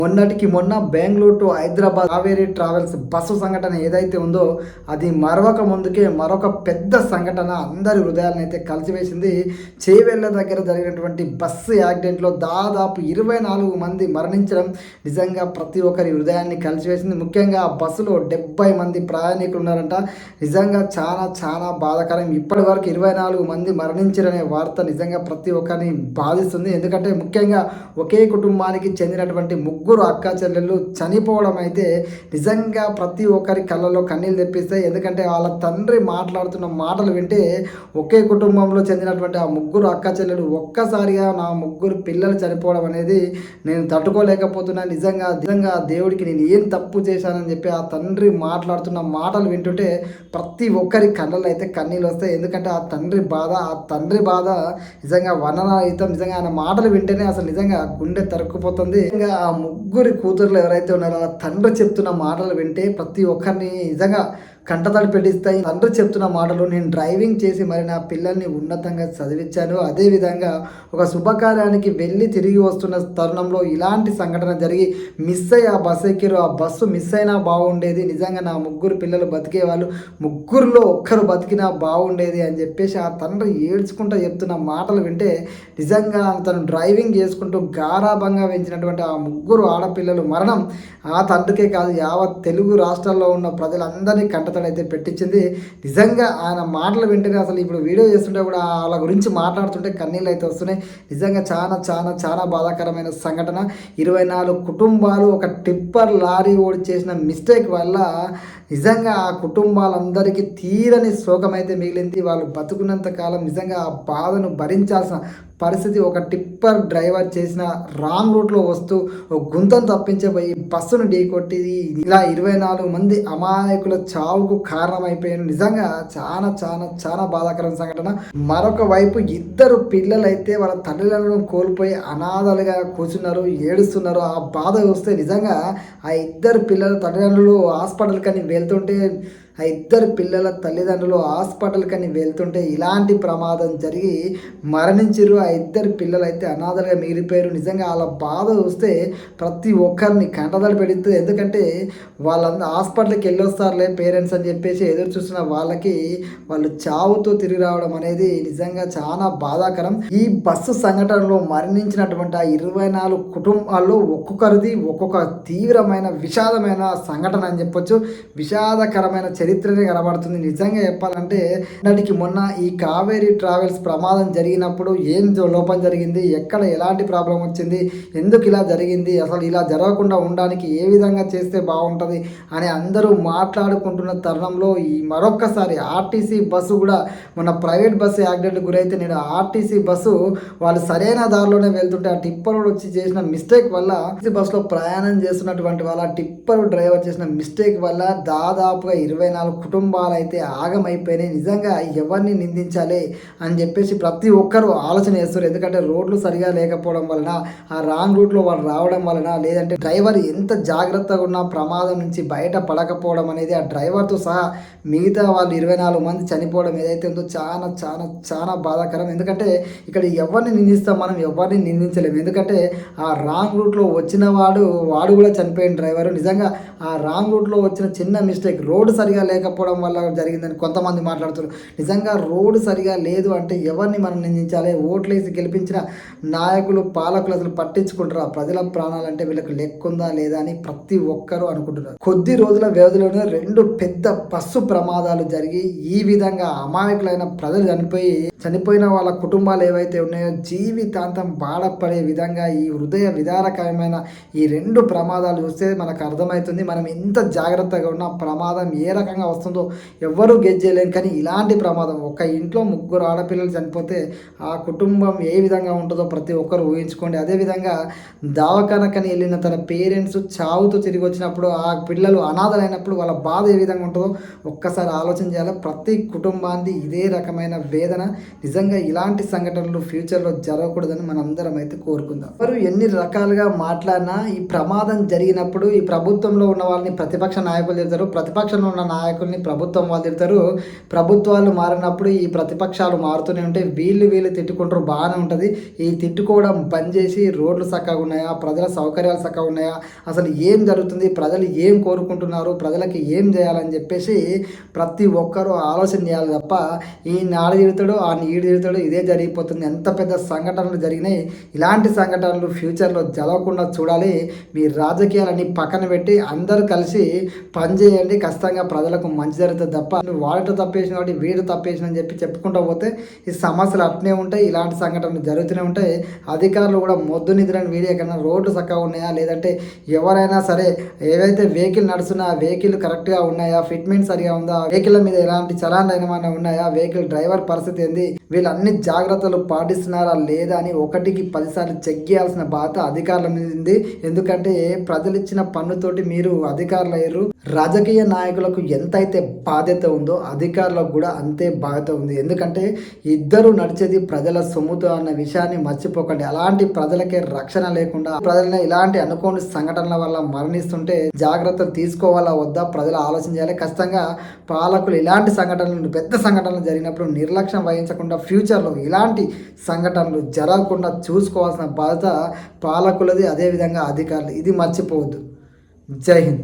మొన్నటికి మొన్న Bengaluru to Hyderabad Kaveri travels bus సంఘటన ఏదైతే ఉందో అది మరొక ముందుకే మరొక పెద్ద సంఘటన అందరి హృదయాలను అయితే కలిసివేసింది. చేవెళ్ళ దగ్గర జరిగినటువంటి బస్సు యాక్సిడెంట్లో దాదాపు 24 మంది మరణించడం నిజంగా ప్రతి ఒక్కరి హృదయాన్ని కలిసివేసింది. ముఖ్యంగా ఆ బస్సులో 70 మంది ప్రయాణికులు ఉన్నారంట. నిజంగా చాలా చాలా బాధాకరం. ఇప్పటి వరకు 24 మంది మరణించారనే వార్త నిజంగా ప్రతి ఒక్కరిని బాధిస్తుంది. ఎందుకంటే ముఖ్యంగా ఒకే కుటుంబానికి చెందినటువంటి ముగ్గురు అక్క చెల్లెళ్ళు చనిపోవడం అయితే నిజంగా ప్రతి ఒక్కరి కళ్ళలో కన్నీళ్ళు తెప్పిస్తాయి. ఎందుకంటే వాళ్ళ తండ్రి మాట్లాడుతున్న మాటలు వింటే ఒకే కుటుంబంలో చెందినటువంటి ఆ ముగ్గురు అక్క చెల్లెలు ఒక్కసారిగా నా ముగ్గురు పిల్లలు చనిపోవడం అనేది నేను తట్టుకోలేకపోతున్నా. నిజంగా దేవుడికి నేను ఏం తప్పు చేశానని చెప్పి ఆ తండ్రి మాట్లాడుతున్న మాటలు వింటుంటే ప్రతి ఒక్కరి కళ్ళలో అయితే కన్నీళ్ళు వస్తాయి. ఎందుకంటే ఆ తండ్రి బాధ నిజంగా వర్ణనాతీతం. నిజంగా ఆయన మాటలు వింటేనే అసలు నిజంగా గుండె తరుక్కుపోతుంది. ఇంకా ఆ ముగ్గురి కూతుర్లు ఎవరైతే ఉన్నారో ఆ తండ్రి చెప్తున్న మాటలు వింటే ప్రతి ఒక్కరిని నిజంగా కంటతడి పెట్టిస్తాయి. తండ్రి చెప్తున్న మాటలు, నేను డ్రైవింగ్ చేసి మరి నా పిల్లల్ని ఉన్నతంగా చదివించాను. అదేవిధంగా ఒక శుభకార్యానికి వెళ్ళి తిరిగి వస్తున్న తరుణంలో ఇలాంటి సంఘటన జరిగి మిస్ అయ్యి ఆ బస్సు ఎక్కిరు. ఆ బస్సు మిస్ అయినా బాగుండేది. నిజంగా నా ముగ్గురు పిల్లలు బతికేవాళ్ళు, ముగ్గురులో ఒక్కరు బతికినా బాగుండేది అని చెప్పేసి ఆ తండ్రి ఏడ్చుకుంటూ చెప్తున్న మాటలు వింటే నిజంగా తను డ్రైవింగ్ చేసుకుంటూ గారాభంగా పెంచినటువంటి ఆ ముగ్గురు ఆడపిల్లలు మరణం ఆ తండ్రికే కాదు యావత్ తెలుగు రాష్ట్రాల్లో ఉన్న ప్రజలందరినీ కంటతడైతే పెట్టించింది. నిజంగా ఆయన మాటలు వింటేనే అసలు ఇప్పుడు వీడియో చేస్తుంటే కూడా వాళ్ళ గురించి మాట్లాడుతుంటే కన్నీళ్ళు అయితే వస్తున్నాయి. నిజంగా చాలా చాలా చాలా బాధాకరమైన సంఘటన. 24 కుటుంబాలు ఒక టిప్పర్ లారీ ఓడి చేసిన మిస్టేక్ వల్ల నిజంగా ఆ కుటుంబాలందరికీ తీరని శోకమైతే మిగిలింది. వాళ్ళు బతుకున్నంత కాలం నిజంగా ఆ బాధను భరించాల్సిన పరిస్థితి. ఒక టిప్పర్ డ్రైవర్ చేసిన రాంగ్ రూట్లో వస్తూ గుంతను తప్పించబోయి బస్సును ఢీకొట్టి ఇలా 24 మంది అమాయకుల చావుకు కారణమైపోయాను. నిజంగా చాలా చాలా చాలా బాధాకరమైన సంఘటన. మరొక వైపు ఇద్దరు పిల్లలైతే వాళ్ళ తల్లిదండ్రులను కోల్పోయి అనాథలుగా కూర్చున్నారు, ఏడుస్తున్నారు. ఆ బాధ వస్తే నిజంగా ఆ ఇద్దరు పిల్లల తల్లిదండ్రులు హాస్పిటల్ కని వెళ్తుంటే ఆ ఇద్దరు పిల్లల తల్లిదండ్రులు హాస్పిటల్ కని వెళ్తుంటే ఇలాంటి ప్రమాదం జరిగి మరణించారు. ఆ ఇద్దరు పిల్లలు అయితే అనాథలుగా మిగిలిపోయారు. నిజంగా వాళ్ళ బాధ చూస్తే ప్రతి ఒక్కరిని కంటదలు పెడుతుంది. ఎందుకంటే వాళ్ళందరూ హాస్పిటల్కి వెళ్ళొస్తారులే పేరెంట్స్ అని చెప్పేసి ఎదురు చూస్తున్న వాళ్ళకి వాళ్ళు చావుతో తిరిగి రావడం అనేది నిజంగా చాలా బాధాకరం. ఈ బస్సు సంఘటనలో మరణించినటువంటి ఆ 24 కుటుంబాల్లో ఒక్కొక్కరిది ఒక్కొక్క తీవ్రమైన విషాదమైన సంఘటన అని చెప్పొచ్చు. విషాదకరమైన చరిత్రనే కనబడుతుంది. నిజంగా చెప్పాలంటే నాటికి మొన్న ఈ కావేరీ ట్రావెల్స్ ప్రమాదం జరిగినప్పుడు ఏం లోపం జరిగింది, ఎక్కడ ఎలాంటి ప్రాబ్లం వచ్చింది, ఎందుకు ఇలా జరిగింది, అసలు ఇలా జరగకుండా ఉండడానికి ఏ విధంగా చేస్తే బాగుంటుంది అని అందరూ మాట్లాడుకుంటున్న తరుణంలో ఈ మరొక్కసారి ఆర్టీసీ బస్సు కూడా మొన్న ప్రైవేట్ బస్సు యాక్సిడెంట్ గురైతే నేను ఆర్టీసీ బస్సు వాళ్ళు సరైన దారిలోనే వెళ్తుంటే ఆ టిప్పర్ వచ్చి చేసిన మిస్టేక్ వల్ల బస్సులో ప్రయాణం చేస్తున్నటువంటి వాళ్ళ టిప్పర్ డ్రైవర్ చేసిన మిస్టేక్ వల్ల దాదాపుగా 24 కుటుంబాలు అయితే ఆగమైపోయినాయి. నిజంగా ఎవరిని నిందించాలి అని చెప్పేసి ప్రతి ఒక్కరూ ఆలోచన చేస్తారు. ఎందుకంటే రోడ్లు సరిగా లేకపోవడం వలన, ఆ రాంగ్ రూట్లో వాళ్ళు రావడం వలన, లేదంటే డ్రైవర్ ఎంత జాగ్రత్తగా ఉన్నా ప్రమాదం నుంచి బయట పడకపోవడం అనేది ఆ డ్రైవర్తో సహా మిగతా వాళ్ళు 24 మంది చనిపోవడం ఏదైతే ఉందో చాలా చాలా చాలా బాధాకరం. ఎందుకంటే ఇక్కడ ఎవరిని నిందిస్తాం, మనం ఎవరిని నిందించలేము. ఎందుకంటే ఆ రాంగ్ రూట్లో వచ్చిన వాడు కూడా చనిపోయిన డ్రైవరు. నిజంగా ఆ రాంగ్ రూట్లో వచ్చిన చిన్న మిస్టేక్ రోడ్డు సరిగా లేకపోవడం వల్ల జరిగిందని కొంతమంది మాట్లాడుతున్నారు. నిజంగా రోడ్డు సరిగా లేదు అంటే ఎవరిని మనం నిందించాలి? ఓట్లేసి గెలిపించిన నాయకులు పాలకులు అసలు పట్టించుకుంటారు? ఆ ప్రజల ప్రాణాలంటే వీళ్ళకి లెక్కుందా లేదా అని ప్రతి ఒక్కరూ అనుకుంటున్నారు. కొద్ది రోజుల వ్యవధిలోనే 2 పెద్ద బస్సు ప్రమాదాలు జరిగి ఈ విధంగా అమాయకులైన ప్రజలు చనిపోయిన వాళ్ళ కుటుంబాలు ఏవైతే ఉన్నాయో జీవితాంతం బాధపడే విధంగా ఈ హృదయ విదారకరమైన ఈ 2 ప్రమాదాలు చూస్తే మనకు అర్థమవుతుంది మనం ఎంత జాగ్రత్తగా ఉన్న ప్రమాదం ఏ రకంగా వస్తుందో ఎవ్వరూ గెస్ చేయలేము. కానీ ఇలాంటి ప్రమాదం ఒక ఇంట్లో 3 ఆడపిల్లలు చనిపోతే ఆ కుటుంబం ఏ విధంగా ఉంటుందో ప్రతి ఒక్కరు ఊహించుకోండి. అదేవిధంగా దవాఖానకని వెళ్ళిన తన పేరెంట్స్ చావుతో తిరిగి వచ్చినప్పుడు ఆ పిల్లలు అనాథలైనప్పుడు వాళ్ళ బాధ ఏ విధంగా ఉంటుందో ఒక్కసారి ఆలోచన చేయాలి. ప్రతి కుటుంబానికి ఇదే రకమైన వేదన. నిజంగా ఇలాంటి సంఘటనలు ఫ్యూచర్లో జరగకూడదని మనందరం అయితే కోరుకుందాం. వారు ఎన్ని రకాలుగా మాట్లాడినా ఈ ప్రమాదం జరిగినప్పుడు ఈ ప్రభుత్వంలో ఉన్న వాళ్ళని ప్రతిపక్ష నాయకులు చెప్తారు, ప్రతిపక్షంలో ఉన్న నాయకుల్ని ప్రభుత్వం వాళ్ళు తిడతారు. ప్రభుత్వాలు మారినప్పుడు ఈ ప్రతిపక్షాలు మారుతూనే ఉంటాయి. వీళ్ళు తిట్టుకుంటారు, బాగానే ఉంటుంది. ఈ తిట్టుకోవడం బంద్ చేసి రోడ్లు చక్కగా ఉన్నాయా, ప్రజల సౌకర్యాలు చక్కగా ఉన్నాయా, అసలు ఏం జరుగుతుంది, ప్రజలు ఏం కోరుకుంటున్నారు, ప్రజలకి ఏం చేయాలని చెప్పేసి ప్రతి ఒక్కరూ ఆలోచన చేయాలి తప్ప ఈ నాడు తిడతాడు ఆ నీడు తిడతాడు ఇదే జరిగిపోతుంది. ఎంత పెద్ద సంఘటనలు జరిగినాయి. ఇలాంటి సంఘటనలు ఫ్యూచర్లో జరగకుండా చూడాలి. మీ రాజకీయాలన్నీ పక్కన పెట్టి అందరూ కలిసి పనిచేయండి. ఖచ్చితంగా ప్రజలకు మంచి జరుగుతుంది తప్ప వాడితో తప్పేసిన వాటి వీడు తప్పేసిన అని చెప్పి చెప్పుకుంటూ పోతే ఈ సమస్యలు అట్నే ఉంటాయి. ఇలాంటి సంఘటనలు జరుగుతూనే ఉంటాయి. అధికారులు కూడా మొద్దు నిద్రని వీడియో కన్నా రోడ్లు చక్కగా ఉన్నాయా, లేదంటే ఎవరైనా సరే ఏవైతే వెహికల్ నడుస్తున్నా ఆ వెహికల్ కరెక్ట్గా ఉన్నాయా, ఫిట్మెంట్ సరిగా ఉందా, వెహికల్ మీద ఎలాంటి చలాన్లు ఏమైనా ఉన్నాయా, వెహికల్ డ్రైవర్ పరిస్థితి ఏంది, వీళ్ళు అన్ని జాగ్రత్తలు పాటిస్తున్నారా లేదా అని 1కి 10 సార్లు చెక్ చేయాల్సిన బాధ్యత అధికారుల మీద ఉంది. ఎందుకంటే ప్రజలు ఇచ్చిన పన్నుతోటి మీరు అధికారులు అయ్యారు. రాజకీయ నాయకులకు ఎంతైతే బాధ్యత ఉందో అధికారులకు కూడా అంతే బాధ్యత ఉంది. ఎందుకంటే ఇద్దరు నడిచేది ప్రజల సొమ్ముతో అన్న విషయాన్ని మర్చిపోకండి. అలాంటి ప్రజలకే రక్షణ లేకుండా ప్రజలను ఇలాంటి అనుకోని సంఘటనల వల్ల మరణిస్తుంటే జాగ్రత్తలు తీసుకోవాలా వద్దా ప్రజలు ఆలోచన చేయాలి. ఖచ్చితంగా పాలకులు ఇలాంటి సంఘటనలు పెద్ద సంఘటనలు జరిగినప్పుడు నిర్లక్ష్యం వహించకుండా ఫ్యూచర్లో ఇలాంటి సంఘటనలు జరగకుండా చూసుకోవాల్సిన బాధ్యత పాలకులది, అదేవిధంగా అధికారులు. ఇది మర్చిపోవద్దు. జై హింద్.